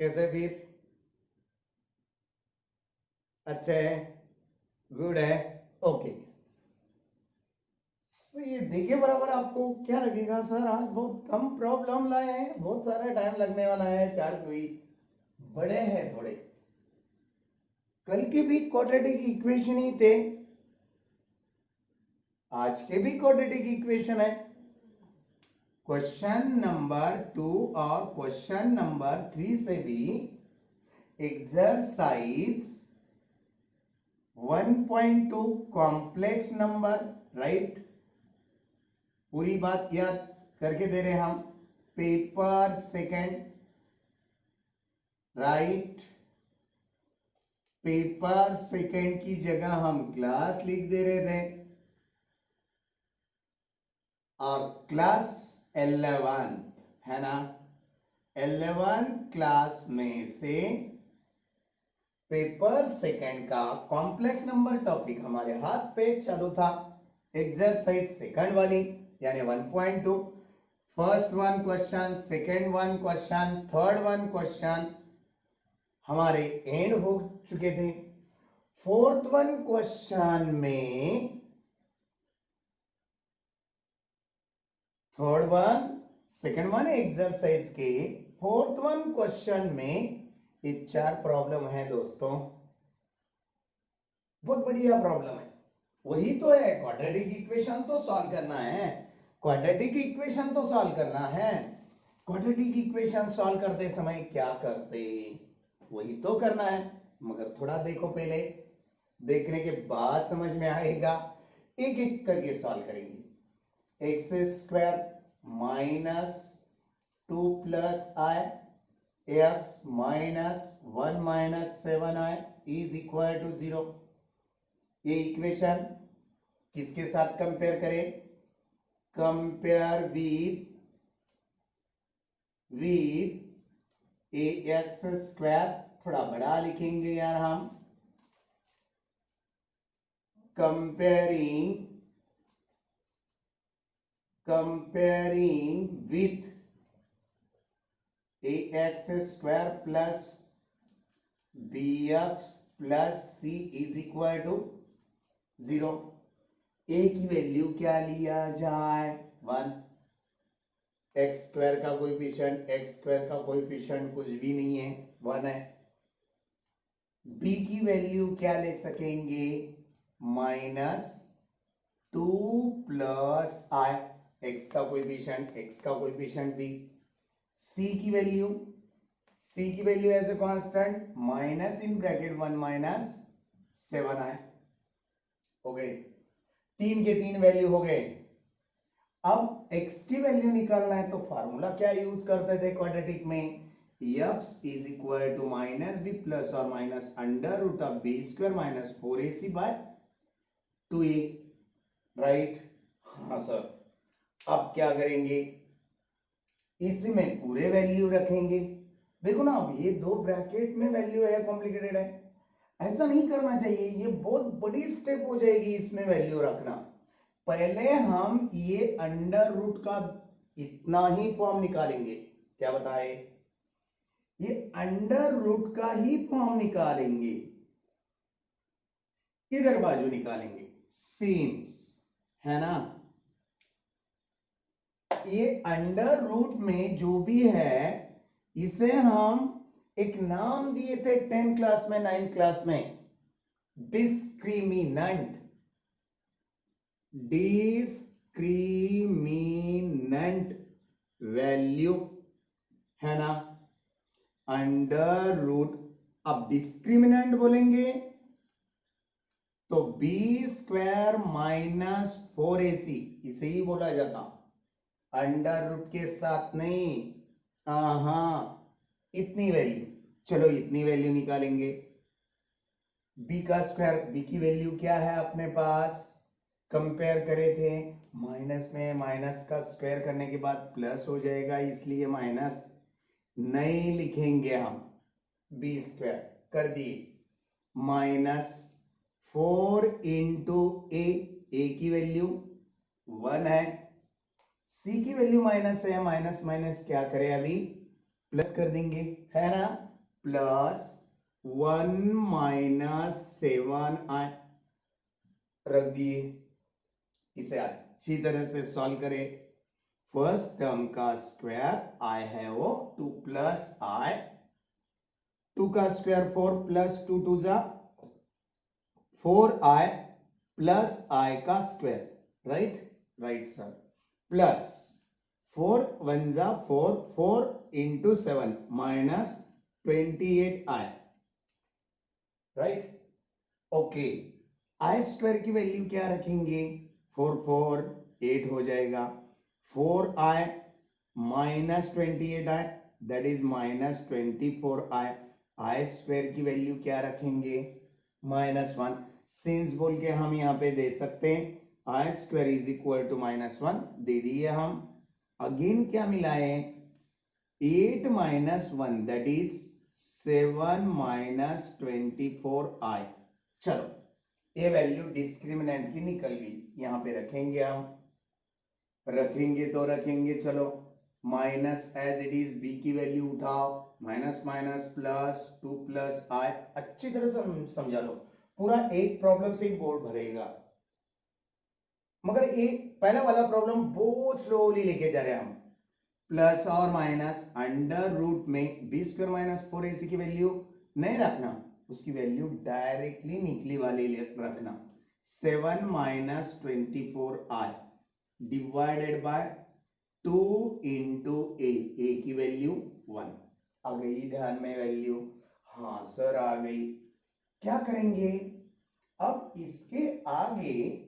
कैसे फिर? अच्छा है, गुड है, ओके। ये देखिए बराबर आपको क्या लगेगा सर, आज बहुत कम प्रॉब्लम लाए हैं, बहुत सारा टाइम लगने वाला है, चार कोई बड़े हैं थोड़े। कल के भी क्वाड्रेटिक इक्वेशन ही थे, आज के भी क्वाड्रेटिक इक्वेशन है। क्वेश्चन नंबर 2 और क्वेश्चन नंबर 3 से भी एक्सरसाइज 1.2 कॉम्प्लेक्स नंबर, राइट। पूरी बात याद करके दे रहे हम। Paper second, right. Paper second की जगह हम क्लास लिख दे रहे थे, और क्लास 11 है ना, 11 क्लास में से पेपर सेकंड का कॉम्प्लेक्स नंबर टॉपिक हमारे हाथ पे चालू था। एक्सरसाइज सेकंड वाली यानी 1.2, first one question, second one question, third one question हमारे एंड हो चुके थे। फोर्थ वन क्वेश्चन में, third one second one exercise के फोर्थ वन क्वेश्चन में ये 4 प्रॉब्लम है दोस्तों, बहुत बढ़िया प्रॉब्लम है। वही तो है, क्वाड्रेटिक इक्वेशन तो सॉल्व करना है, क्वाड्रेटिक इक्वेशन तो सॉल्व करना है। क्वाड्रेटिक इक्वेशन सॉल्व करते समय क्या करते, वही तो करना है। मगर थोड़ा देखो, पहले देखने के बाद समझ में आएगा। एक एक करके सॉल्व करेंगे। X square minus 2 plus i x minus 1 minus 7i is equal to 0। ये इक्वेशन किसके साथ कंपेयर करें? Compare with a x square, थोड़ा बड़ा लिखेंगे यार हम, comparing with a x square plus b x plus c is equal to 0। A की वैल्यू क्या लिया जाए? 1। एक्स स्क्वायर का कोएफिशिएंट कुछ भी नहीं है, 1 है। बी की वैल्यू क्या ले सकेंगे? -2 प्लस आई, एक्स का कोएफिशिएंट भी। सी की value as a constant minus in bracket 1 minus 7i हो गए। 3 के 3 वैल्यू हो गए। अब x की वैल्यू निकालना है तो फार्मूला क्या यूज करते थे क्वाड्रेटिक में? x is equal to minus b plus और minus under root of b square minus 4ac by 2a, right. हाँ सर, अब क्या करेंगे? इसमें पूरे वैल्यू रखेंगे। देखो ना, अब ये 2 ब्रैकेट में वैल्यू है, कॉम्प्लिकेटेड है, ऐसा नहीं करना चाहिए, ये बहुत बड़ी स्टेप हो जाएगी इसमें वैल्यू रखना। पहले हम ये अंडर रूट का इतना ही फॉर्म निकालेंगे। क्या बताए? ये अंडर रूट का ही फॉर्म निकालेंगे, इधर बाजू निकालेंगे सिंस, है ना। ये अंडर रूट में जो भी है इसे हम एक नाम दिए थे 10 क्लास में, 9 क्लास में, डिस्क्रिमिनेंट वैल्यू, है ना, अंडर रूट। अब डिस्क्रिमिनेंट बोलेंगे तो बी स्क्वायर माइनस 4ac, इसे ही बोला जाता, अंडर रूट के साथ नहीं। हाँ, इतनी वैल्यू, चलो इतनी वैल्यू निकालेंगे। बी का स्क्वायर, बी की वैल्यू क्या है अपने पास? कंपेयर करे थे, माइनस में माइनस का स्क्वायर करने के बाद प्लस हो जाएगा, इसलिए माइनस नहीं लिखेंगे हम, बी स्क्वायर कर दिए। -4 इंटू ए की वैल्यू 1 है, सी की वैल्यू माइनस है, माइनस माइनस क्या करे अभी प्लस कर देंगे, है ना, प्लस 1 माइनस 7i रख दिए। इसे अच्छी तरह से सॉल्व करें। फर्स्ट टर्म का स्क्वायर आई है वो 2 प्लस आई, 2 का स्क्वायर 4 प्लस 2 2 जा 4i प्लस i का square, right, right sir, plus 4 1 जा 4, 4 into 7 minus 28i, right. Okay, i square की वैल्यू क्या रखेंगे, 4 4 8 हो जाएगा, 4i minus 28i that is minus 24i, i square की वैल्यू क्या रखेंगे, -1, सिंस बोल के हम यहाँ पे दे सकते हैं, आई स्क्वायर इज इक्वल टू -1 दे दिए हम। अगेन क्या मिला है, 8 minus 1 that is 7 minus 24i। चलो ये वैल्यू डिस्क्रिमिनेंट की निकल गई, यहाँ पे रखेंगे हम, रखेंगे तो रखेंगे, चलो minus as it is, b की वैल्यू उठाओ, minus minus plus 2 plus i, अच्छी तरह से समझा लो, पूरा एक प्रॉब्लम से ही बोर्ड भरेगा, मगर एक पहला वाला प्रॉब्लम बहुत स्लोली लेके जा रहे हैं हम। प्लस और माइनस अंडर रूट में बी स्क्वायर माइनस 4ac की वैल्यू नहीं रखना, उसकी वैल्यू डायरेक्टली निकली वाली रखना, 7 minus 24i divided by 2 into a की वैल्यू 1 आ गई ध्यान में वैल्यू, हाँ सर आ गई। क्या करेंगे अब, इसके आगे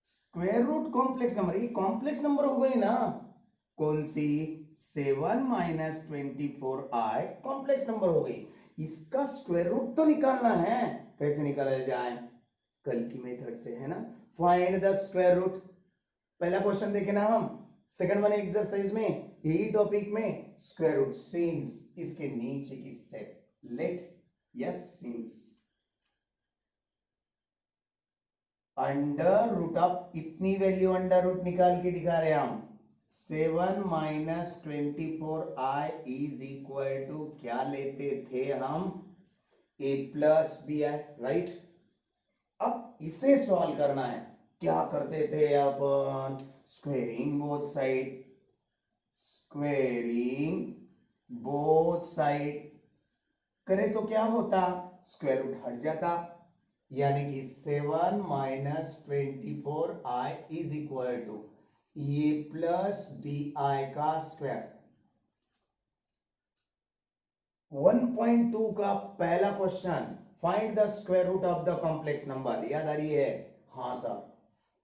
स्क्वायर रूट कॉम्प्लेक्स नंबर, ये कॉम्प्लेक्स नंबर हो गई ना, कौन सी, 7 माइनस 24i कॉम्प्लेक्स नंबर हो गई, इसका स्क्वायर रूट तो निकालना है, कैसे निकाला जाए, कल की मेथड से, है ना, फाइंड द स्क्वायर रूट। पहला क्वेश्चन देखे ना हम, सेकंड वन एक्सरसाइज में यही टॉपिक में स्क्वायर रूट, सिंस इसके नीचे की step, let us since under root of, इतनी वैल्यू अंडर रूट निकाल के दिखा रहे हैं हम, 7 minus 24i is equal to क्या लेते थे हम, a plus b i, right. अब इसे सॉल्व करना है, क्या करते थे अपन, squaring both side, squaring both side करे तो क्या होता, स्क्वायर रूट हट जाता, यानी कि 7 minus 24i is equal to a plus b i का स्क्वायर। 1.2 का पहला question, find the square root of the complex number, याद आ रही है, हाँ सर।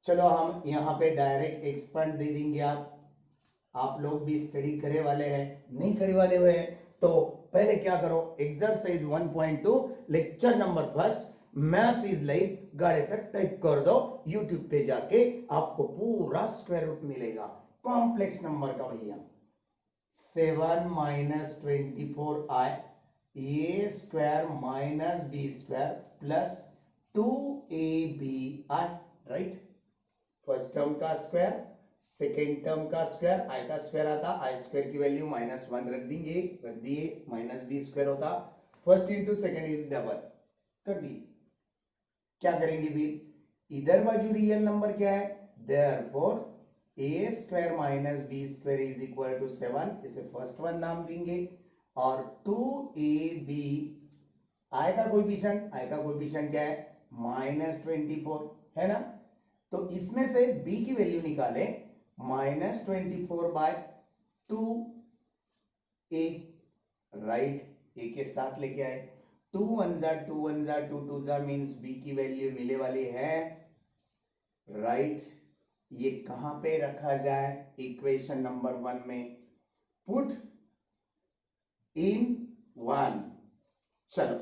चलो हम यहाँ पे डायरेक्ट एक्सपेंड दे देंगे, आप लोग भी स्टडी करे वाले हैं, नहीं करे वाले हुए तो पहले क्या करो, exercise 1.2 lecture number first maths is life गाड़े से टाइप कर दो, यूट्यूब पे जाके आपको पूरा स्क्वायर रूट मिलेगा कॉम्प्लेक्स नंबर का भैया। 7 minus 24i a square minus b square plus 2abi, right, first term का स्क्वायर, सेकेंड टर्म का स्क्वायर, आई का स्क्वायर आता, आई स्क्वायर की वैल्यू -1 रख देंगे, रख दिए, माइनस बी स्क्वायर होता, first into second is double कर दिए। क्या करेंगे फिर, इधर बाजू रियल नंबर क्या है, therefore a square minus b square is equal to 7, इसे फर्स्ट वन नाम देंगे, और 2ab, आई का कोएफिशिएंट क्या है, -24 है ना, तो इसमें से b की वैल्यू निकाले, -24/2 a, राइट, a के साथ लेके आए, 2 1 जा 2 1 जा 2 2 जा मीन्स b की वैल्यू मिले वाली है, राइट। ये कहां पे रखा जाए, इक्वेशन नंबर 1 में, पुट इन 1, चलो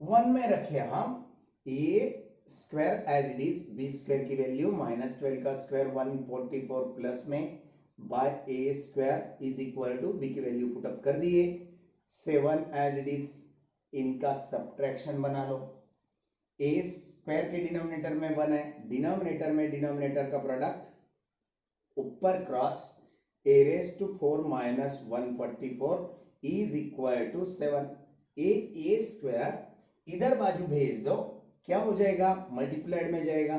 1 में रखे हम a square as it is, b square की वैल्यू -12 का स्क्वायर 144 प्लस में by a square is equal to b की वैल्यू पुट अप कर दिए, 7 एज इट इज, इनका सब्ट्रैक्शन बना लो, ए स्क्वायर के डिनोमिनेटर में 1 है, डिनोमिनेटर में डिनोमिनेटर का प्रोडक्ट ऊपर cross, a raise to 4 minus 144 is equal to 7। A square इधर बाजू भेज दो, क्या हो जाएगा, मल्टीप्लाइड में जाएगा।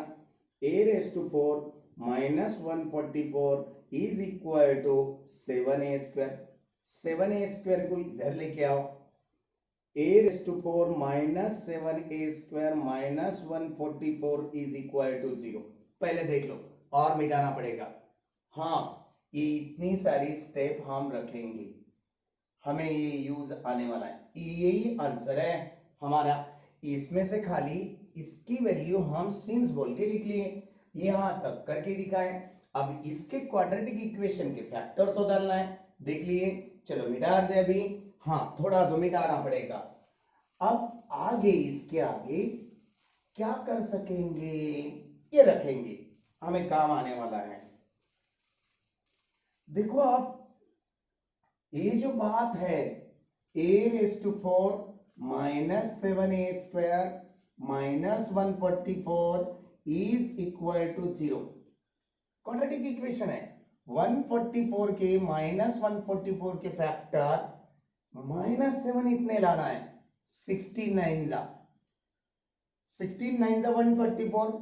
A raise to 4 minus 144 is equal to 7a square. 7a square को इधर लेके आओ, a raise to 4 minus 7a square minus 144 is equal to 0। पहले देख लो, और मिटाना पड़ेगा। हाँ, ये इतनी सारी स्टेप हम रखेंगे, हमें ये यूज आने वाला है, यही आंसर है हमारा। इसमें से खाली इसकी वैल्यू हम सिंस बोल के लिख लिए, यहां तक करके दिखाए। अब इसके क्वाड्रेटिक इक्वेशन के फैक्टर तो डालना है, देख लिए। चलो मिटा दे अभी, हाँ थोड़ा तो मिटाना पड़ेगा। अब आगे इसके आगे क्या कर सकेंगे, ये रखेंगे, हमें काम आने वाला है। देखो आप, ये जो बात है a raise to 4 minus 7a square minus 144 is equal to 0, quadratic equation है। 144 के माइनस 144 के फैक्टर माइनस 7 इतने लाना है, 16 9 जा 144,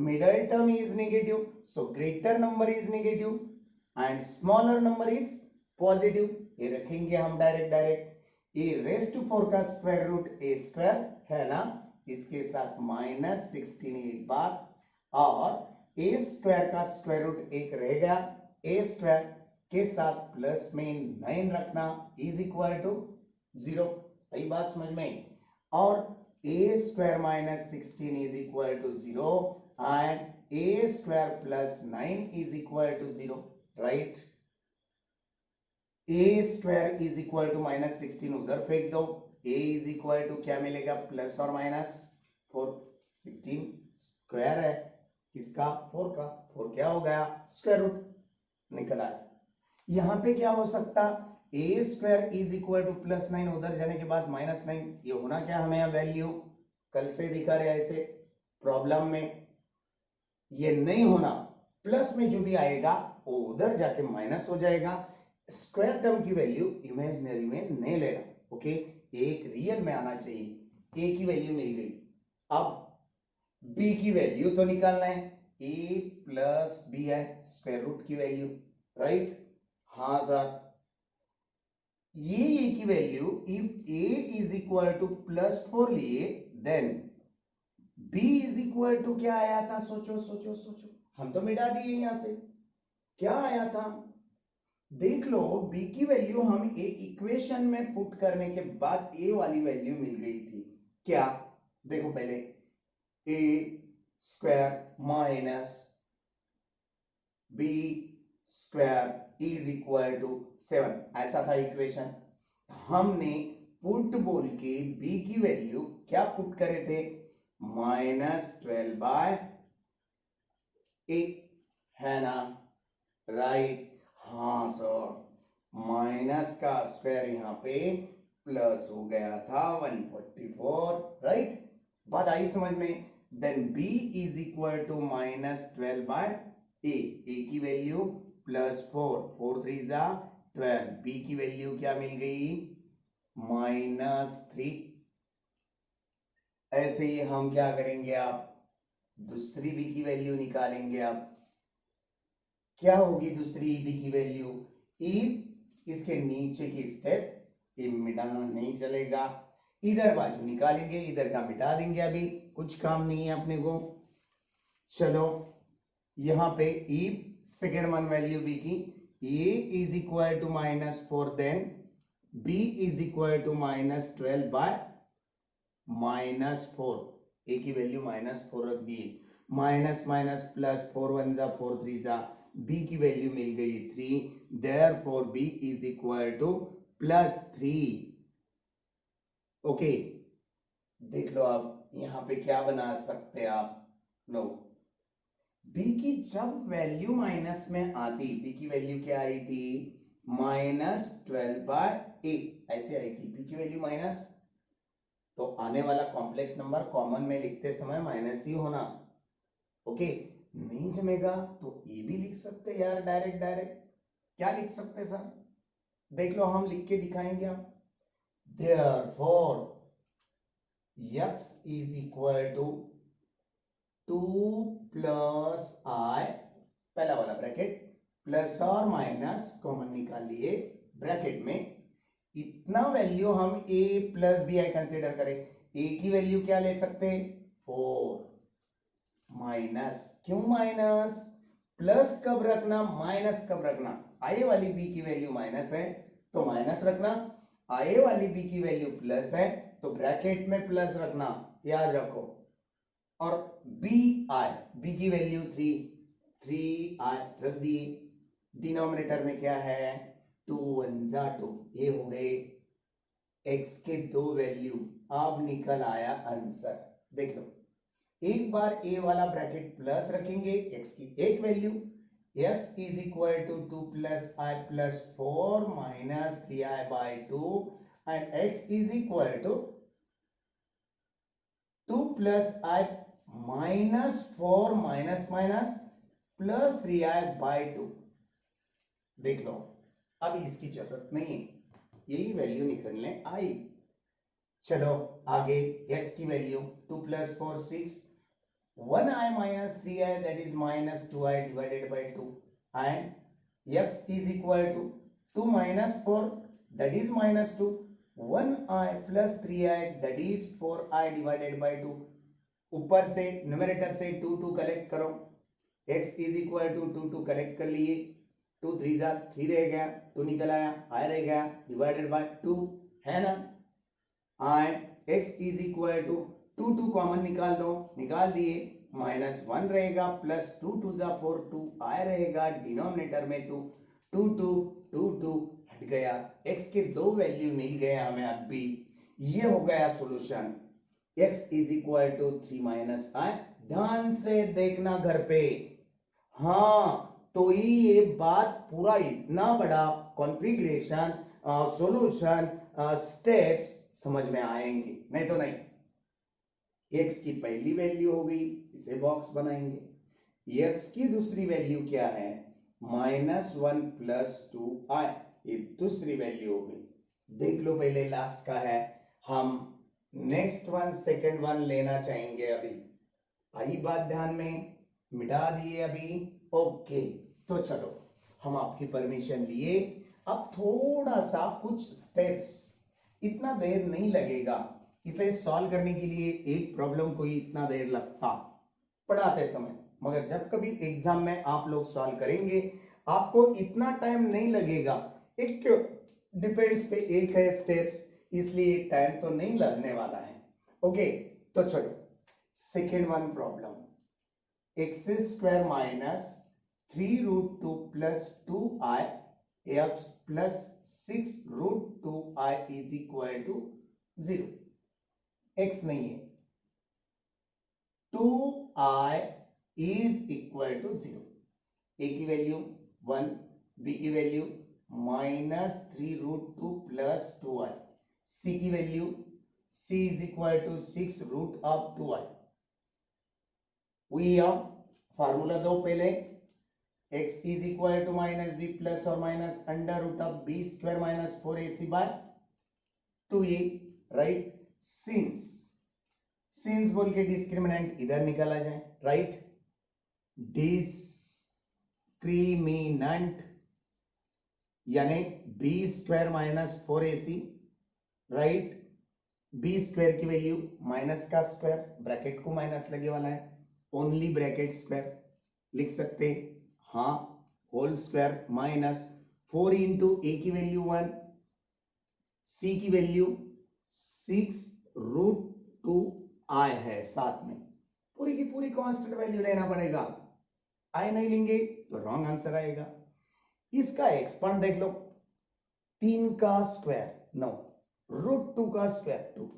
middle term is negative, so greater number is negative and smaller number is positive. ये रखेंगे हम डायरेक्ट। ए रेस टू 4 का स्क्वायर रूट ए स्क्वायर है ना, इसके साथ माइनस 16 एक बार, और ए स्क्वायर का स्क्वायर रूट एक रह गया, ए स्क्वायर के साथ प्लस में 9 रखना इज इक्वल टू 0। यही बात समझ में। और a square minus 16 is equal to 0 and a square plus 9 is equal to 0, right. A square is equal to minus 16 उधर फेंक दो, ए इज इक्वल टू क्या मिलेगा, प्लस और माइनस 4। 16 स्क्वायर है किसका, 4 का, 4 क्या हो गया, स्क्वायर रूट निकल आया। यहां पे क्या हो सकता, a square is equal to plus 9, उधर जाने के बाद माइनस 9, ये होना क्या हमें वैल्यू, कल से दिखा रहे ऐसे प्रॉब्लम में, ये नहीं होना। प्लस में जो भी आएगा वो उधर जाके माइनस हो जाएगा। स्क्वायर टर्म की वैल्यू इमेजिनरी में नहीं लेना, ओके, एक रियल में आना चाहिए। ए की वैल्यू मिल गई, अब बी की वैल्यू तो निकालना है, ए प्लस बी है स्क्वायर रूट की वैल्यू, राइट। हाँ सर, ये ए की value if a is equal to plus 4 लिए then b is equal to क्या आया था, सोचो सोचो सोचो, हम तो मिटा दिए यहां से, क्या आया था देख लो। बी की वैल्यू हम ए इक्वेशन में पुट करने के बाद ए वाली वैल्यू मिल गई थी, क्या, देखो पहले a square minus b square is equal to 7, ऐसा था इक्वेशन। हमने पुट बोल के बी की वैल्यू क्या पुट करे थे, माइनस 12 बाय ए, है ना, राइट। हाँ सर, माइनस का स्क्वायर यहाँ पे प्लस हो गया था 144, राइट। बात आई समझ में। Then b is equal to minus 12 by a, a की वैल्यू प्लस 4, 4 3 जा 12, b की वैल्यू क्या मिल गई, माइनस 3। ऐसे ही हम क्या करेंगे, आप दूसरी b की वैल्यू निकालेंगे। आप क्या होगी दूसरी b की वैल्यू, इफ इसके नीचे की स्टेप ये मिटाना नहीं चलेगा, इधर बाजू निकालेंगे, इधर का मिटा देंगे, अभी कुछ काम नहीं है अपने को। चलो यहाँ पे if second one value b की, a is equal to minus 4, then b is equal to minus 12 by minus 4, a की वैल्यू माइनस 4 रख दी, माइनस माइनस प्लस 4 1 जा 4 3 जा, b की वैल्यू मिल गई 3, therefore b is equal to plus 3, okay. देख लो आप यहाँ पे क्या बना सकते हैं आप लोग, b की जब वैल्यू माइनस में आती, b की वैल्यू क्या आई थी, माइनस 12 बाय ए, ऐसे आई थी b की वैल्यू माइनस, तो आने वाला कॉम्प्लेक्स नंबर कॉमन में लिखते समय माइनस ही होना, ओके। नहीं जमेगा तो ए भी लिख सकते यार, डायरेक्ट। क्या लिख सकते हैं सर? देख लो, हम लिख के दिखाएंगे आप। Therefore x is equal to 2 plus I, पहला वाला ब्रैकेट, प्लस और माइनस कॉमन निकाल लिए ब्रैकेट में, इतना वैल्यू हम a plus b i consider करें। a की वैल्यू क्या ले सकते हैं? 4 माइनस, क्यों माइनस? प्लस कब रखना, माइनस कब रखना? आए वाली b की वैल्यू माइनस है तो माइनस रखना, आए वाली b की वैल्यू प्लस है तो ब्रैकेट में प्लस रखना, याद रखो। और b की वैल्यू 3i रख दिए। डिनोमिनेटर में क्या है? 2 1 जा 2, ये हो गए x के दो वैल्यू। अब निकल आया आंसर। देख लो, एक बार a वाला ब्रैकेट प्लस रखेंगे, x की एक value, x is equal to 2 plus I plus 4 minus 3i by 2 and x is equal to 2 plus I minus 4 minus minus plus 3i by 2। देख लो, अब इसकी जरूरत नहीं है, यही वैल्यू निकलने आई। चलो आगे, x की value 2 plus 4 6, 1i minus 3i that is minus 2i divided by 2 and x is equal to 2 minus 4 that is minus 2, 1i plus 3i that is 4i divided by 2। ऊपर से न्यूमरेटर से 2 collect करो, x is equal to 2 collect कर लिए, 2 3 जा 3 रह गया, 2 निकल आया, i रह गया, डिवाइडेड बाय 2 है ना। And x is equal to 2 common निकाल दो, निकाल दिए, माइनस 1 रहेगा, प्लस 2 2 जा 4 2 i रहेगा, डिनोमिनेटर में 2 2 2 2 हट गया, x के दो वैल्यू मिल गए हमें। अब भी ये हो गया solution, x is equal to 3 minus I। ध्यान से देखना घर पे, हाँ तो ये बात पूरा इतना बड़ा कॉन्फ़िगरेशन सॉल्यूशन स्टेप्स समझ में आएंगे, नहीं तो नहीं। x की पहली वैल्यू हो गई, इसे बॉक्स बनाएंगे। x की दूसरी वैल्यू क्या है? -1 प्लस 2i, ये दूसरी वैल्यू हो गई। देख लो, पहले लास्ट का है, हम नेक्स्ट वन सेकंड वन लेना चाहेंगे। अभी आई बात ध्यान में, मिटा दिए अभी, ओके। तो चलो, हम आपकी परमिशन लिए, अब थोड़ा सा कुछ स्टेप्स, इतना देर नहीं लगेगा इसे सॉल्व करने के लिए। एक प्रॉब्लम को ही इतना देर लगता पढ़ाते समय, मगर जब कभी एग्जाम में आप लोग सॉल्व करेंगे आपको इतना टाइम नहीं लगेगा। एक डिपेंड्स पे एक है स्टेप्स, इसलिए टाइम तो नहीं लगने वाला है। ओके, तो चलो second one problem, x square minus 3√2 plus 2i x plus 6√2i is equal to 0। x नहीं है, 2i is equal to 0। a की वैल्यू 1, b की वैल्यू -3√2 प्लस 2i, c की value c is equal to 6√2i। वही formula दो पहले, x is equal to -b plus और minus √b square minus 4ac by 2a, right. Since बोल के discriminant इधर निकाला जाए, राइट। डिस्क्रिमिनेंट यानी b square minus 4ac, right. b square की वैल्यू माइनस का स्क्वायर, ब्रैकेट को माइनस लगे वाला है, ओनली ब्रैकेट स्क्वायर लिख सकते, हाँ, whole square minus 4 into a की वैल्यू 1, c की वैल्यू 6√2i है, साथ में पूरी की पूरी कांस्टेंट वैल्यू लेना पड़ेगा, i नहीं लेंगे तो रॉन्ग आंसर आएगा। इसका एक्सपांड देख लो, 3 का स्क्वायर 9, √2 का स्क्वायर 2,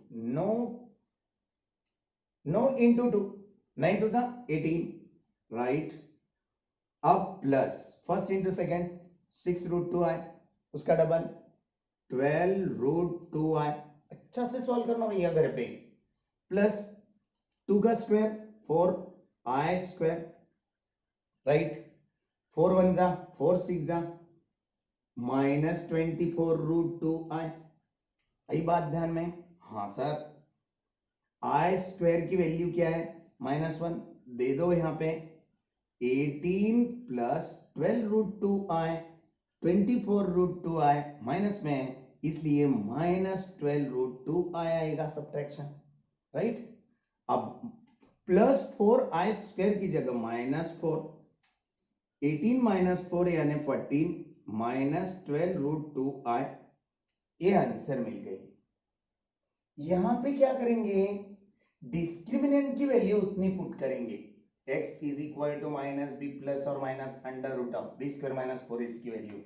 9 इंटू 2, 9 2 18, राइट। अब plus first into second 6√2i, उसका डबल 12√2i, अच्छा से सॉल्व करना भैया घर पे, प्लस 2 का स्क्वायर 4i स्क्वायर, राइट। 4 1 जा 4 6 जा -24√2i। आई बात ध्यान में? हाँ सर, आई स्क्वायर की वैल्यू क्या है? -1 दे दो यहाँ पे। 18 प्लस 12√2i, 24√2i माइनस में है, इसलिए -12√2i आएगा सब्ट्रैक्शन, राइट। अब +4i स्क्वायर की जगह -4, 18 - 4 यानी 14 -12√2i, ये आंसर मिल गई। यहां पे क्या करेंगे? डिस्क्रिमिनेंट की वैल्यू उतनी पुट करेंगे। x is equal to -b plus और माइनस √b² - 4 की वैल्यू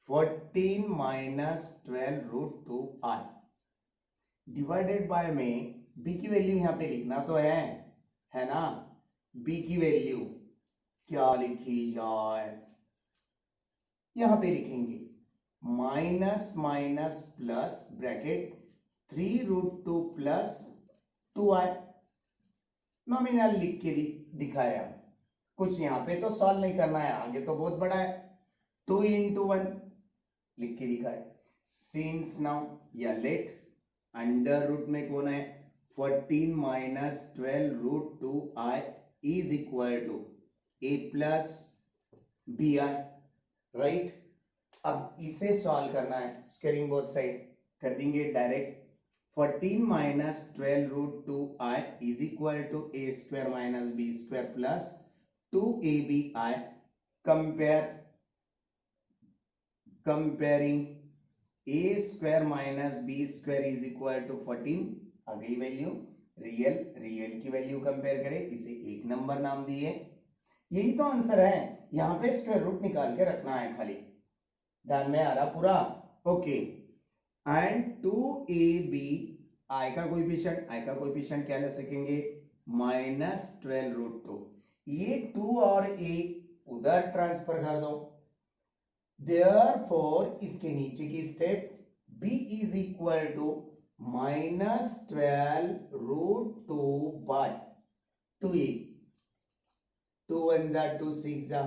14 -12√2i डिवाइडेड बाय में b की वैल्यू यहां पे लिखना तो है ना। b की वैल्यू क्या लिखी जाए? यहां पे लिखेंगे minus minus plus bracket 3√2 plus 2i। Nominal लिख के दिखाया, कुछ यहाँ पे तो सॉल्व नहीं करना है, आगे तो बहुत बड़ा है। 2 × 1 लिख के दिखाए। सिंस नाउ या लेट अंडर रूट में कौन है? 14 - 12√2i is equal to a plus b i, right. अब इसे सॉल्व करना है, स्क्वायरिंग बोथ साइड कर देंगे direct. 14 - 12√2i is equal to a² - b² plus 2abi। Comparing a² - b² is equal to 14, आ गई वैल्यू। रियल की वैल्यू कंपेयर करें, इसे एक नंबर नाम दिए। यही तो आंसर है, यहां पे स्क्वायर रूट निकाल के रखना है खाली। ध्यान में आ रहा पूरा? ओके। एंड 2ab, आई का कोएफिशिएंट क्या ले सकेंगे? -12√2। ये 2 और a उधर ट्रांसफर कर दो। देयरफॉर इसके नीचे की step b is equal to -12√2 by 2a। 2 1 जा 2 6 जा,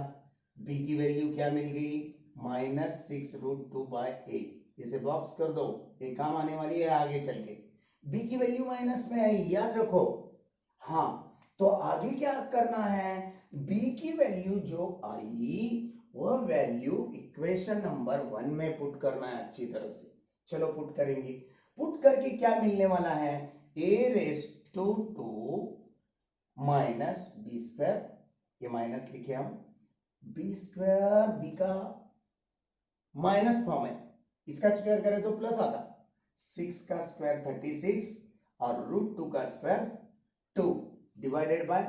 b की वैल्यू क्या मिल गई? -6√2 बाय a। इसे बॉक्स कर दो, ये काम आने वाली है आगे चल के। b की वैल्यू माइनस में है, याद रखो। हाँ, तो आगे क्या करना है? b की वैल्यू जो आई वह वैल्यू इक्वेशन नंबर 1 में पुट करना है अच्छी तरह से। चलो पुट करेंगे। पुट करके क्या मिलने वाला है? a⁻² माइनस b², ये माइनस लिखे हम, b² b का माइनस फॉर्म है, इसका स्क्वायर करें तो प्लस आता। 6 का स्क्वायर 36 और √2 का स्क्वायर 2 डिवाइडेड बाय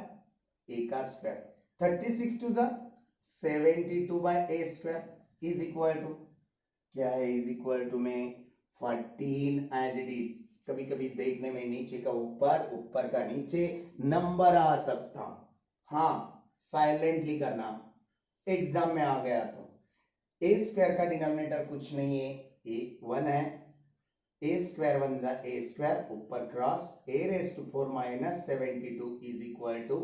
a का स्क्वायर। 36 2 जा 72 bye a² is equal to क्या है? इज इक्वल टू में 14 एज इट इज। कभी कभी देखने में नीचे का ऊपर, ऊपर का नीचे नंबर आ सकता। हाँ, साइलेंटली करना, एग्जाम में आ गया तो। a² का डिनोमिनेटर कुछ नहीं है, a 1 है। a² 1 जा a², ऊपर cross a⁻4 - 72 is equal to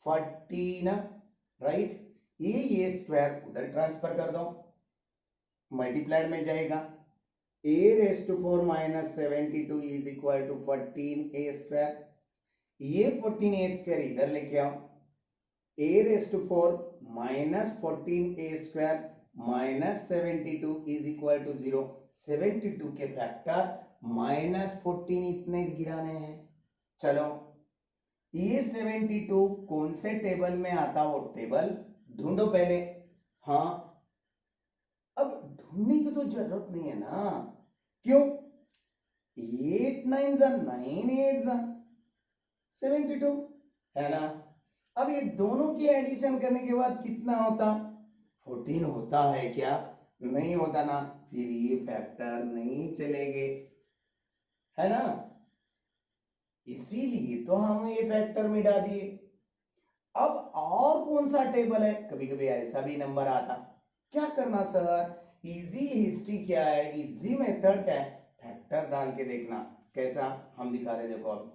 14, right. ये स्क्वायर उधर ट्रांसफर कर दो, मल्टीप्लाइड में जाएगा। a⁻4 - 72 is equal to 14a²। ये 14a² इधर लेके आओ। a⁻4 - 14a² - 72 is equal to 0। 72 के फैक्टर -14 इतने गिराने हैं। चलो, ये 72 कौन से टेबल में आता, वो टेबल ढूंढो पहले। हाँ, अब ढूंढने की तो जरूरत नहीं है ना, क्यों? 8 9 जा 9 8 जा 72 है ना। अब ये दोनों की एडिशन करने के बाद कितना होता? 14 होता है क्या? नहीं होता ना, फिर ये फैक्टर नहीं चलेंगे, है ना। इसीलिए तो हम ये फैक्टर मिटा दिए। अब और कौन सा टेबल है? कभी कभी ऐसा भी नंबर आता, क्या करना सर? इजी हिस्ट्री क्या है, इजी मेथड क्या है, फैक्टर डाल के देखना। कैसा? हम दिखा रहे, देखो अब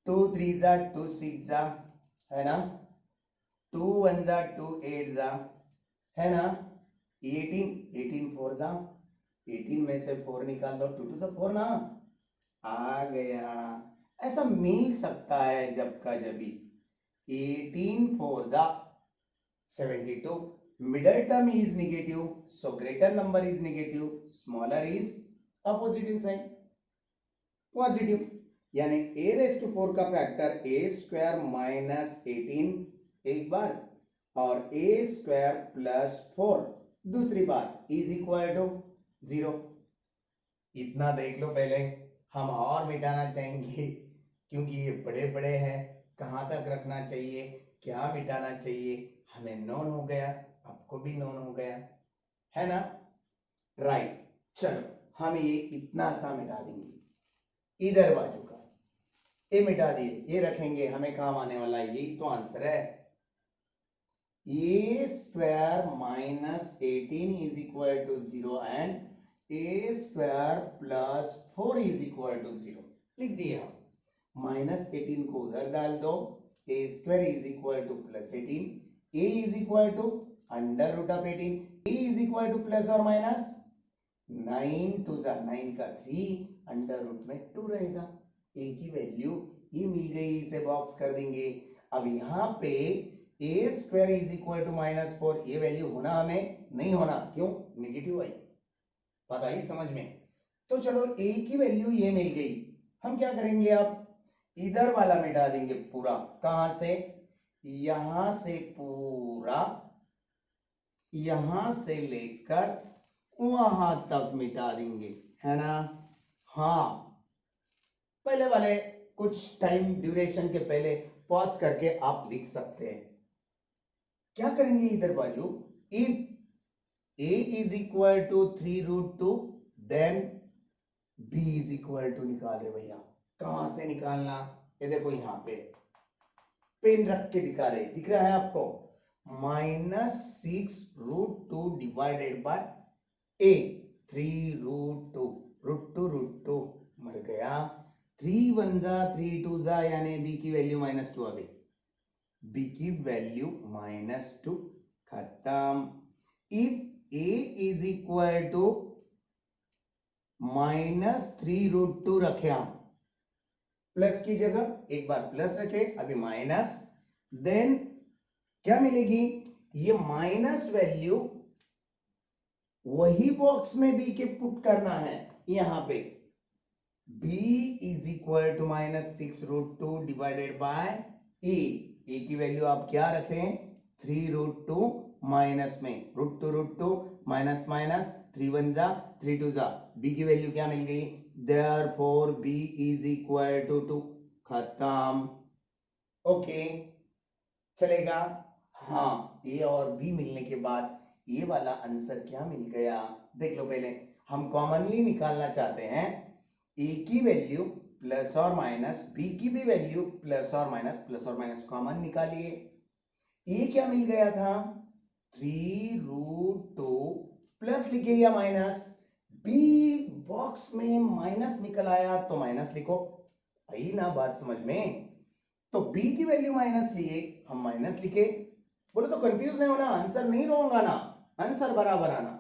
2 3 जा 2 6 जा, है ना। 2 1 जा 2 8 जा, है ना। 18 4 जा 18 में से 4 निकाल दो, 2 2 से 4 ना आ गया। ऐसा मिल सकता है जब का जभी। 18 4 जा 72, middle term is negative, so greater number is negative, smaller is opposite in sign positive, यानी a raised to 4 का फैक्टर a स्क्वायर माइनस 18 एक बार और a स्क्वायर प्लस 4 दूसरी बार इज इक्वल टू 0। इतना देख लो पहले, हम और मिटाना चाहेंगे क्योंकि ये बड़े बड़े हैं, कहाँ तक रखना चाहिए, क्या मिटाना चाहिए, हमें नोन हो गया, आपको भी नोन हो गया है ना, राइट। चलो हम ये इतना सा मिटा देंगे, इधर बाजू का ये मिटा दिए, ये रखेंगे, हमें काम आने वाला है, यही तो आंसर है। A square minus 18 is equal to 0 and a square plus 4 is equal to 0 लिख दिया। माइनस 18 को उधर डाल दो, a square is equal to plus 18, a is equal to under root of 18, a is equal to plus और minus 9 to 9 का 3 under root में 2 रहेगा। ए की वैल्यू ये मिल गई, इसे बॉक्स कर देंगे। अब यहाँ पे a square is equal to minus 4, ये वैल्यू होना हमें नहीं होना, क्यों, नेगेटिव आई, पता ही समझ में। तो चलो ए की वैल्यू ये मिल गई, हम क्या करेंगे अब इधर वाला मिटा देंगे पूरा, कहां से, यहां से पूरा, यहां से लेकर वहां तक मिटा देंगे, है ना। हाँ पहले वाले कुछ टाइम ड्यूरेशन के पहले पॉज करके आप लिख सकते हैं। क्या करेंगे इधर बाजू, if a is equal to 3 root 2 then b is equal to निकाल रहे भैया, कहां से निकालना, ये देखो यहाँ पे पेन रख के दिखा रहे, दिख रहा है आपको, minus 6 root 2 divided by a, 3 root 2 मर गया, 3 1 जा 3 2 जा, यानी b की वैल्यू माइनस 2 आ गई, b की वैल्यू माइनस 2 खत्म। If a is equal to minus 3 root 2 रखे हम, प्लस की जगह एक बार प्लस रखे, अभी माइनस, देन क्या मिलेगी, ये माइनस वैल्यू वही बॉक्स में b के पुट करना है, यहां पे b is equal to minus 6 root 2 divided by a, a की वैल्यू आप क्या रखें, 3 रूट 2 माइनस में रूट 2 माइनस माइनस 3 1 जा 3 2 जा, b की वैल्यू क्या मिल गई, therefore b is equal to 2, खत्म। ओके चलेगा। हाँ a और b मिलने के बाद ये वाला आंसर क्या मिल गया, देख लो पहले, हम कॉमनली निकालना चाहते हैं a की वैल्यू प्लस और माइनस, b की भी वैल्यू प्लस और माइनस कॉमन निकालिए, ये क्या मिल गया था, 3 रूट 2 प्लस लिखे या माइनस, b बॉक्स में माइनस निकल आया तो माइनस लिखो, आई ना बात समझ में। तो b की वैल्यू माइनस लिए, हम माइनस लिखे, बोले तो कंफ्यूज नहीं होना, आंसर नहीं रोंग आना, आंसर बराबर आना।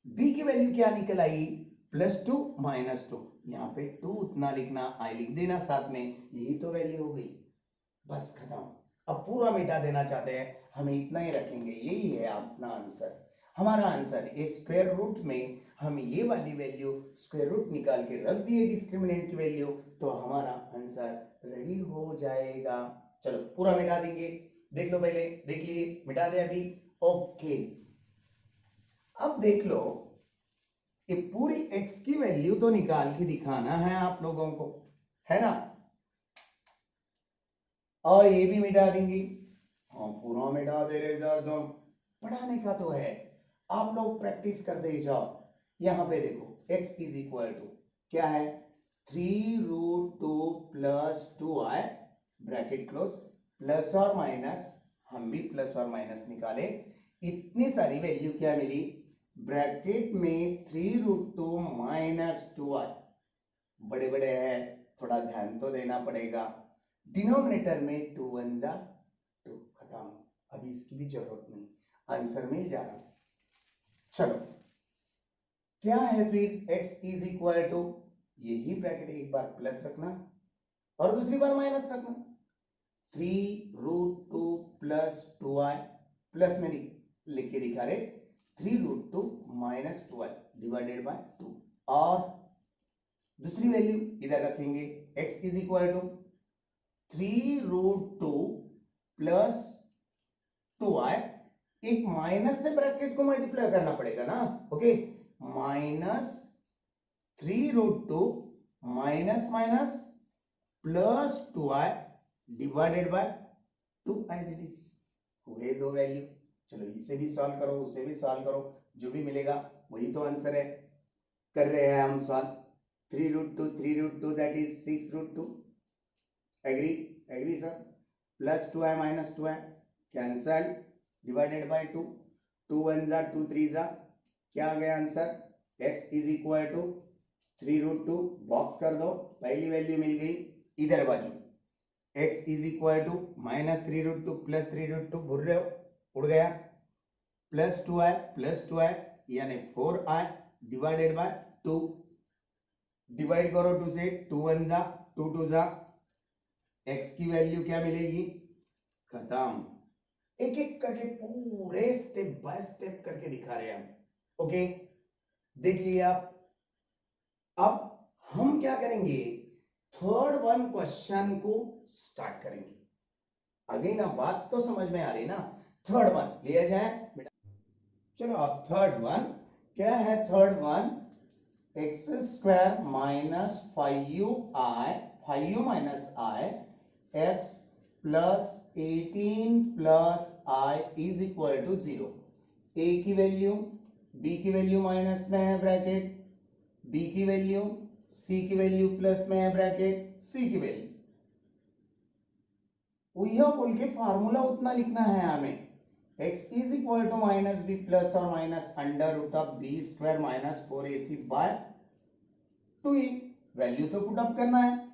b की वैल्यू क्या निकल आई, +2 -2, यहाँ पे 2 उतना लिखना, आई लिख देना साथ में, यही तो वैल्यू हो गई, बस खत्म। अब पूरा मिटा देना चाहते हैं, हमें इतना ही रखेंगे, यही है अपना आंसर, हमारा आंसर। ये स्क्वायर रूट में हम ये वाली वैल्यू स्क्वायर रूट निकाल के रख दिए डिस्क्रिमिनेंट की वैल्यू, तो हमारा आंसर रेडी हो जाएगा। चलो पूरा मिटा देंगे, देख लो पहले, देख लिए, मिटा दे अभी, ओके। अब देख लो कि पूरी x की वैल्यू तो निकाल के दिखाना है आप लोगों को, है ना, और ये भी मिटा देंगे। हाँ पूरा मिटा दे रहे सर तुम, पढ़ाने का तो है, आप लोग प्रैक्टिस करते ही जाओ। यहाँ पे देखो x इज इक्वल टू क्या है, 3 रूट 2 प्लस 2 आए ब्रैकेट क्लोज, प्लस और माइनस, हम भी प्लस और माइनस निकाले, इतनी सारी वैल्यू क्या मिली, ब्रैकेट में 3 रूट 2 माइनस 2 आए, बड़े बड़े है, थोड़ा ध्यान तो देना पड़ेगा, डिनोमिनेटर में 2 1 जा 2, खत्म, अभी इसकी भी जरूरत नहीं, आंसर मिल जाना। चलो क्या है फिर x इज इक्वल टू, यही ब्रैकेट एक बार प्लस रखना और दूसरी बार माइनस रखना, 3√2 प्लस 2i, प्लस में लिख के दिखा रहे 3√2 माइनस 2i डिवाइडेड बाय 2, और दूसरी वैल्यू इधर रखेंगे x is equal to 3√2 plus 2i, एक माइनस से ब्रैकेट को मल्टीप्लाई करना पड़ेगा ना, okay, minus 3√2 minus minus plus 2i divided by 2 as it is, हो गए दो वैल्यू। चलो इसे भी सॉल्व करो, उसे भी सॉल्व करो, जो भी मिलेगा वही तो आंसर है, कर रहे हैं हम solve. 3√2 that is 6√2, agree agree sir, plus 2i minus 2i cancel divided by 2, 2 1 जा 2 3 जा, क्या आ गया answer, x is equal to 3√2, box कर दो, पहली वैल्यू मिल गई इधर बाजू, x is equal to minus 3√2 plus 3√2, भूल रहे हो, उड़ गया, प्लस 2i यानी 4i डिवाइडेड बाय 2, डिवाइड करो 2 से, 2 1 जा 2 2 जा, x की वैल्यू क्या मिलेगी, खत्म। एक एक करके पूरे स्टेप बाय स्टेप करके दिखा रहे हैं हम, ओके, देख लिया आप। अब हम क्या करेंगे, थर्ड वन क्वेश्चन को स्टार्ट करेंगे, अगेन ना बात तो समझ में आ रही ना, थर्ड वन लिया जाए बेटा। चलो अब थर्ड वन क्या है, third one x square minus 5u minus i x plus 18 plus i is equal to 0, a की वैल्यू b की वैल्यू माइनस में है ब्रैकेट, b की वैल्यू c की वैल्यू प्लस में है ब्रैकेट, c की वैल्यू, यह बोल के फार्मूला उतना लिखना है हमें, x is equal to minus b plus और minus under root of b square minus 4ac by 2e, value तो पुट अप करना है,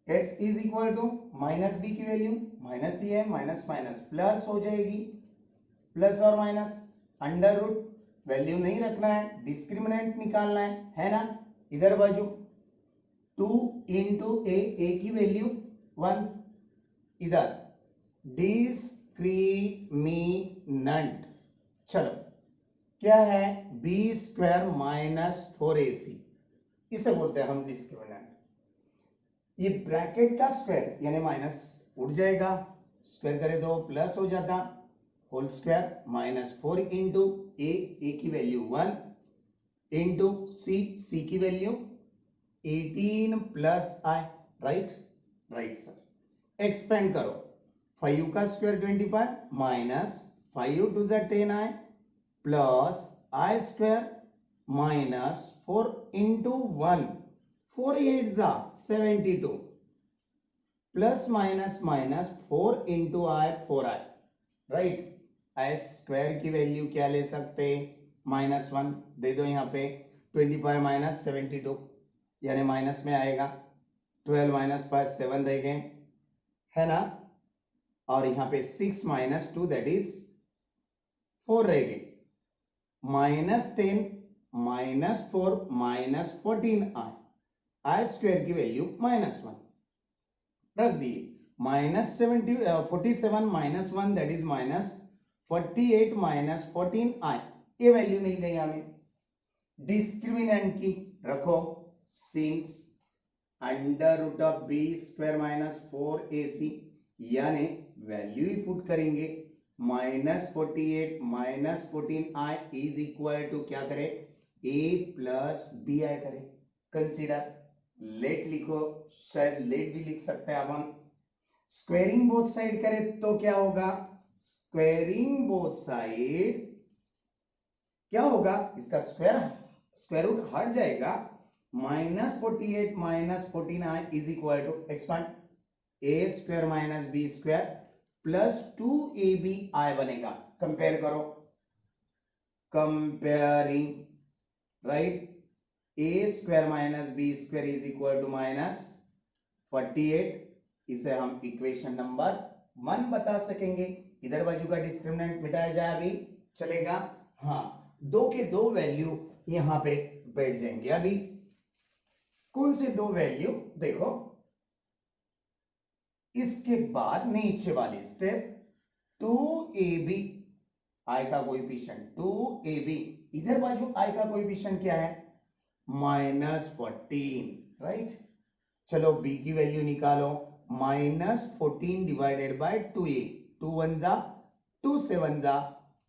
x is equal to minus b की वैल्यू माइनस ही है, माइनस माइनस प्लस हो जाएगी, plus और माइनस अंडर रूट, वैल्यू नहीं रखना है, डिस्क्रिमिनेंट निकालना है ना, इधर बाजू 2 इंटू ए की वैल्यू 1, इधर डिस्क्रिमिनेंट, चलो क्या है, बी स्क्वायर माइनस 4ac, इसे बोलते हैं हम डिस्क्रिमिनेंट, ये ब्रैकेट का स्क्वायर यानी माइनस उड़ जाएगा, स्क्वायर करे तो प्लस हो जाता, whole square minus 4 into a की वैल्यू 1 इंटू सी की value 18 plus i, right right sir, expand करो, 5u का square 25 minus 5u to the 10i plus i square minus 4 into 1, 4 8 जा 72 plus minus minus 4 into i 4i, right, i square की value क्या ले सकते, -1 दे दो यहाँ पे, 25 माइनस 72 यानी माइनस में आएगा, 12 माइनस 5 7 रह गए है ना, और यहाँ पे 6 माइनस 2 दैट इज 4 रह गए, -10 माइनस 4 माइनस 14i, आई स्क्वायर की वैल्यू -1 रख दिए, -47 minus 1 that is -48 minus 14i, ये वैल्यू मिल गई हमें, डिस्क्रिमिनेंट की रखो, since under root of b square minus 4ac, यानी वैल्यू ही पुट करेंगे, -48 minus 14i is equal to क्या करे, a प्लस बी आई करे, कंसीडर लेट लिखो, शायद लेट भी लिख सकते हैं अपन, स्क्वेयरिंग बोथ साइड करें तो क्या होगा, स्क्वेयरिंग बोथ साइड क्या होगा, इसका स्क्वायर रूट हट जाएगा, -48 minus 14i is equal to expand a square minus b square plus 2abi बनेगा, कंपेयर करो, comparing, right, a square minus b square is equal to -48, इसे हम इक्वेशन नंबर 1 बता सकेंगे, इधर बाजू का डिस्क्रिमिनेंट मिटाया जाए अभी चलेगा, हाँ, दो के दो वैल्यू यहां पे बैठ जाएंगे। अभी कौन से दो वैल्यू, देखो इसके बाद नीचे वाली स्टेप 2ab आई का कोएफिशिएंट 2ab, इधर बाजू आई का कोएफिशिएंट क्या है -14, राइट। चलो b की वैल्यू निकालो, -14 डिवाइडेड बाय 2a, 2 1 जा 2 7 जा,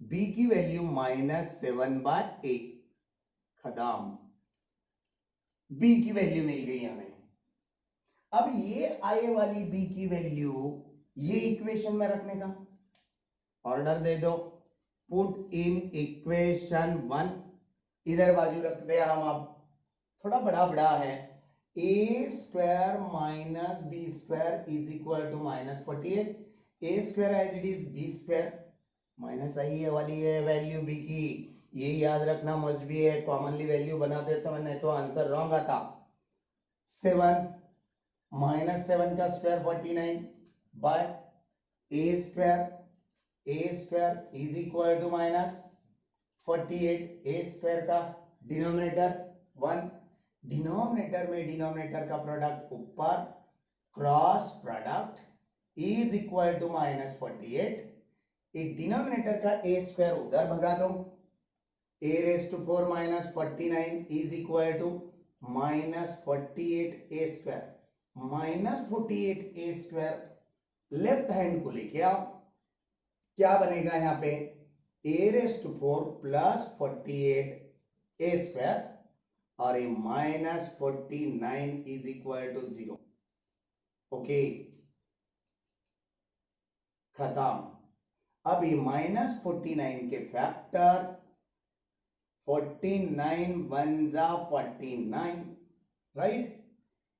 b की वैल्यू -7/a, खत्म, b की वैल्यू मिल गई हमें। अब ये आए वाली b की वैल्यू ये इक्वेशन में रखने का ऑर्डर दे दो, पुट इन इक्वेशन 1, इधर बाजू रखते हैं हम। अब थोड़ा बड़ा है, a square minus b square is equal to -48, a square as it is b square, minus i है वाली है वैल्यू b की, ये याद रखना मस्ट भी है, कॉमनली वैल्यू बनाते समय नहीं तो आंसर रॉन्ग आता। 7 -7 का square 49 by a square is equal to -48, a square का डिनोमिनेटर 1, डिनोमिनेटर में डिनोमिनेटर का प्रोडक्ट ऊपर, cross product is equal to -48, एक डिनोमिनेटर का a स्क्वायर उधर भगा दो, a⁴ -49 is equal to -48a square, -48a square left hand को लेके आओ, क्या बनेगा यहाँ पे a⁴ प्लस 48a स्क्वायर और ये -49 इज इक्वल टू 0, ओके खत्म। अब ये -49 के फैक्टर 49 1 जा 49, राइट।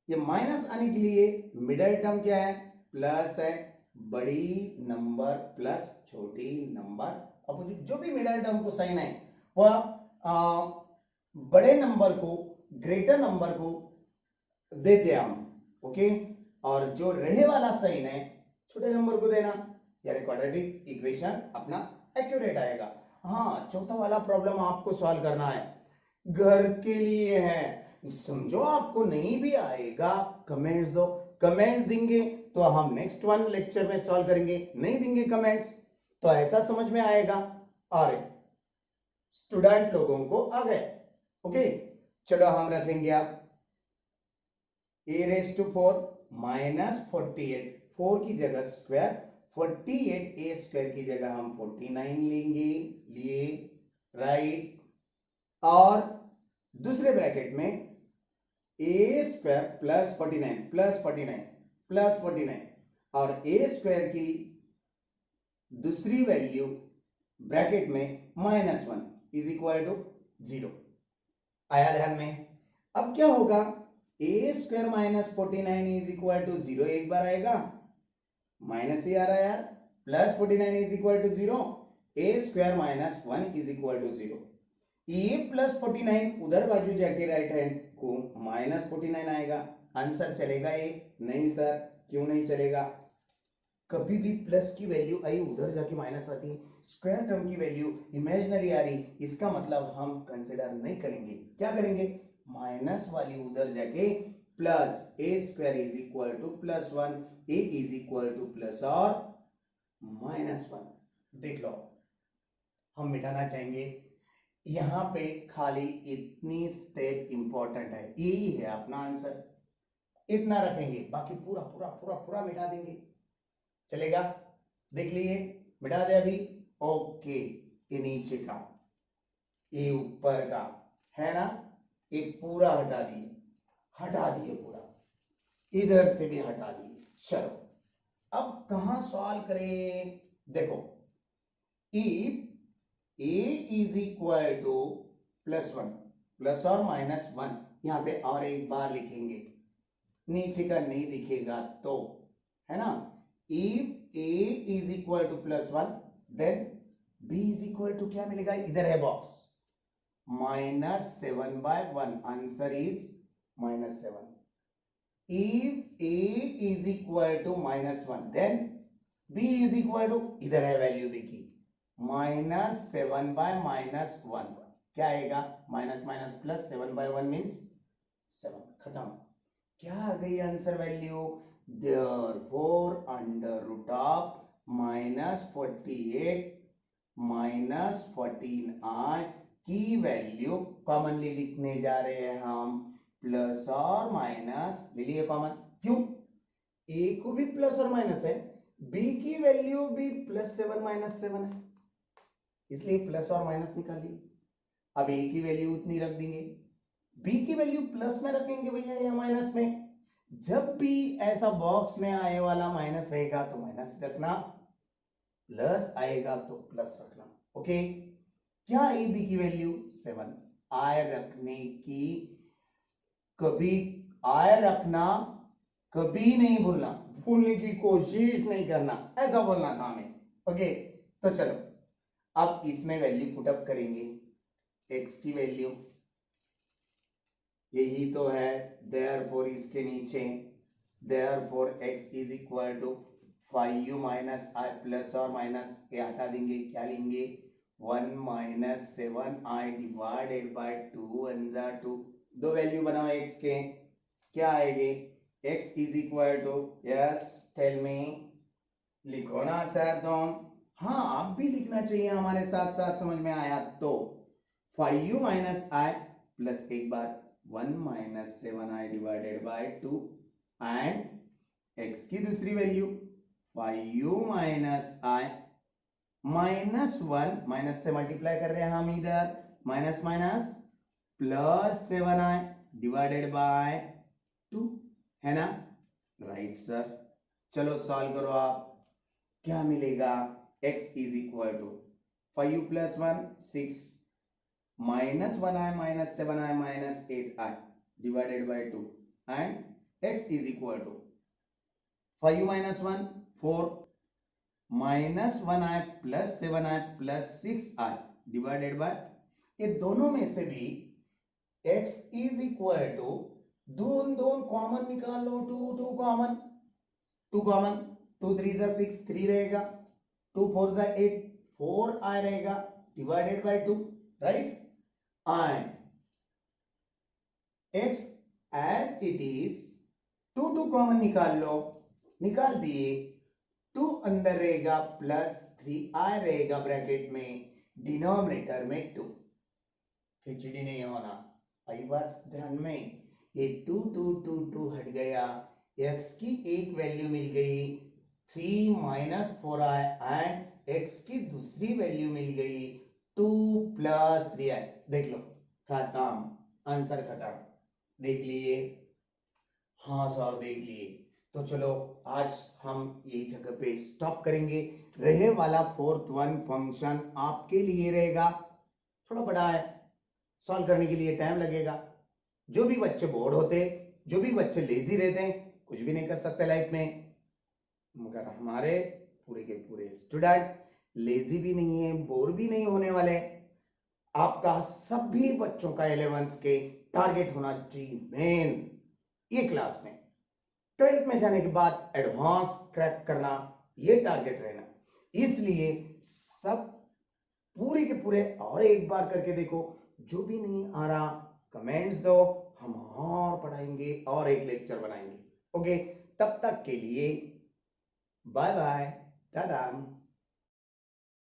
ये माइनस आने के लिए मिडिल टर्म क्या है प्लस है, बड़ी नंबर प्लस छोटी नंबर, अब जो भी मिडिल टर्म को साइन है वह बड़े नंबर को ग्रेटर नंबर को देते हम, ओके, और जो रहे वाला साइन है छोटे नंबर को देना, यानी क्वाड्रेटिक इक्वेशन अपना एक्यूरेट आएगा। हाँ, चौथा वाला प्रॉब्लम आपको सॉल्व करना है, घर के लिए है, समझो आपको नहीं भी आएगा कमेंट्स दो, कमेंट्स देंगे तो हम नेक्स्ट वन लेक्चर में सॉल्व करेंगे, नहीं देंगे कमेंट्स तो ऐसा समझ में आएगा और स्टूडेंट लोगों को आ गए, ओके। चलो हम रखेंगे आप a⁴ -48, 4 की जगह स्क्वायर, 48a स्क्वायर की जगह हम 49 लेंगे, लिए राइट, और दूसरे ब्रैकेट में a स्क्वायर प्लस 49 और a स्क्वायर की दूसरी वैल्यू ब्रैकेट में -1 इज इक्वल टू 0, आया ध्यान में। अब क्या होगा, a square -49 is equal to 0 एक बार आएगा, माइनस ही आ रहा है यार, plus 49 is equal to 0, a square -1 is equal to 0, ये प्लस 49 उधर बाजू जाके राइट हैंड को -49 आएगा, आंसर चलेगा ये? नहीं सर, क्यों नहीं चलेगा, कभी भी प्लस की वैल्यू आई उधर जाके माइनस आती है, स्क्वायर टर्म की वैल्यू इमेजिनरी आ रही, इसका मतलब हम कंसिडर नहीं करेंगे, क्या करेंगे, माइनस वाली उधर जाके plus, a square is equal to +1, a is equal to plus और -1, देख लो हम मिटाना चाहेंगे, यहां पे खाली इतनी स्टेप इंपॉर्टेंट है, यही है अपना आंसर, इतना रखेंगे, बाकी पूरा पूरा पूरा पूरा मिटा देंगे, चलेगा, देख लिए, मिटा दे अभी, ओके, ये नीचे का, ये ऊपर का है ना, ये पूरा हटा दिए पूरा, इधर से भी हटा दिए। चलो अब कहां सॉल्व करें, देखो if a is equal to +1 plus और -1, यहां पे और एक बार लिखेंगे, नीचे का नहीं दिखेगा तो, है ना, if a is equal to +1 then b is equal to क्या मिलेगा, इधर है box, -7/1, answer is -7, if a is equal to -1 then b is equal to, इधर है वैल्यू b की, -7/-1, क्या आएगा, माइनस माइनस प्लस, 7/1 मीन्स 7, खत्म। क्या आ गई answer value, therefore under root of -48 -14i की वैल्यू कॉमनली लिखने जा रहे हैं हम, प्लस और माइनस ले लिए कॉमन। क्यों, ए को भी प्लस और माइनस है, बी की वैल्यू भी +7 -7 है, इसलिए प्लस और माइनस निकालिए। अब ए की वैल्यू उतनी रख देंगे, बी की वैल्यू प्लस में रखेंगे भैया या माइनस में। जब भी ऐसा बॉक्स में आए वाला माइनस रहेगा तो माइनस रखना, प्लस आएगा तो प्लस रखना। ओके, क्या ए बी की वैल्यू 7, आय रखने की, कभी आय रखना कभी नहीं भूलना, भूलने की कोशिश नहीं करना, ऐसा बोलना था हमें। ओके, तो चलो अब इसमें वैल्यू पुटअप करेंगे, x की वैल्यू यही तो है, देयरफॉर इसके नीचे therefore x is equal to 5u minus i plus और माइनस ये हटा देंगे, क्या लेंगे 1 - 7i डिवाइडेड बाय 2 1 जा 2, दो वैल्यू बनाओ x के, क्या आएगी, x is equal to, yes tell me, लिखो ना सर तुम, हाँ आप भी लिखना चाहिए हमारे साथ साथ, समझ में आया तो 5u माइनस i प्लस एक बार 1 - 7i divided by 2 and x की दूसरी value 5u minus i -1 minus से मल्टीप्लाई कर रहे हैं हम इधर, minus minus plus 7i divided by 2, है ना, राइट सर। चलो सॉल्व करो आप, क्या मिलेगा, x is equal to 5u plus 1 6 -1i -7i -8i divided by 2 and x is equal to 5u minus 1 4 -1i plus 7i plus 6i divided by, ये दोनों में से भी x इज इक्वल टू, दोनों दोनों कॉमन निकाल लो, 2 कॉमन, 2 कॉमन, 2 3 जा 6 3 रहेगा, 2 4 जा 8 4i रहेगा divided by 2, right, and x as it is 2 common निकाल लो, निकाल दिए, 2 अंदर रहेगा प्लस 3i रहेगा ब्रैकेट में, डिनोमिनेटर में 2, खिचड़ी नहीं होना, आई बात ध्यान में, ये 2 हट गया, x की एक वैल्यू मिल गई 3 - 4i एंड x की दूसरी वैल्यू मिल गई 2 + 3i, देख लो खत्म, आंसर खत्म, देख लिए, हाँ सर देख लिए। तो चलो आज हम यही जगह पे स्टॉप करेंगे, रहे वाला 4th वन फंक्शन आपके लिए रहेगा, थोड़ा बड़ा है, सॉल्व करने के लिए टाइम लगेगा, जो भी बच्चे बोर्ड होते, जो भी बच्चे लेजी रहते हैं, कुछ भी नहीं कर सकते लाइफ में, मगर हमारे पूरे के पूरे स्टूडेंट लेजी भी नहीं है, बोर भी नहीं होने वाले, आपका सभी बच्चों का 11th के टारगेट होना चाहिए मेन ये क्लास में, 12th में जाने के बाद एडवांस क्रैक करना, ये टारगेट रहना, इसलिए सब पूरे के पूरे और एक बार करके देखो, जो भी नहीं आ रहा कमेंट्स दो, हम और पढ़ाएंगे और एक लेक्चर बनाएंगे। ओके, तब तक के लिए बाय बाय, टाटा।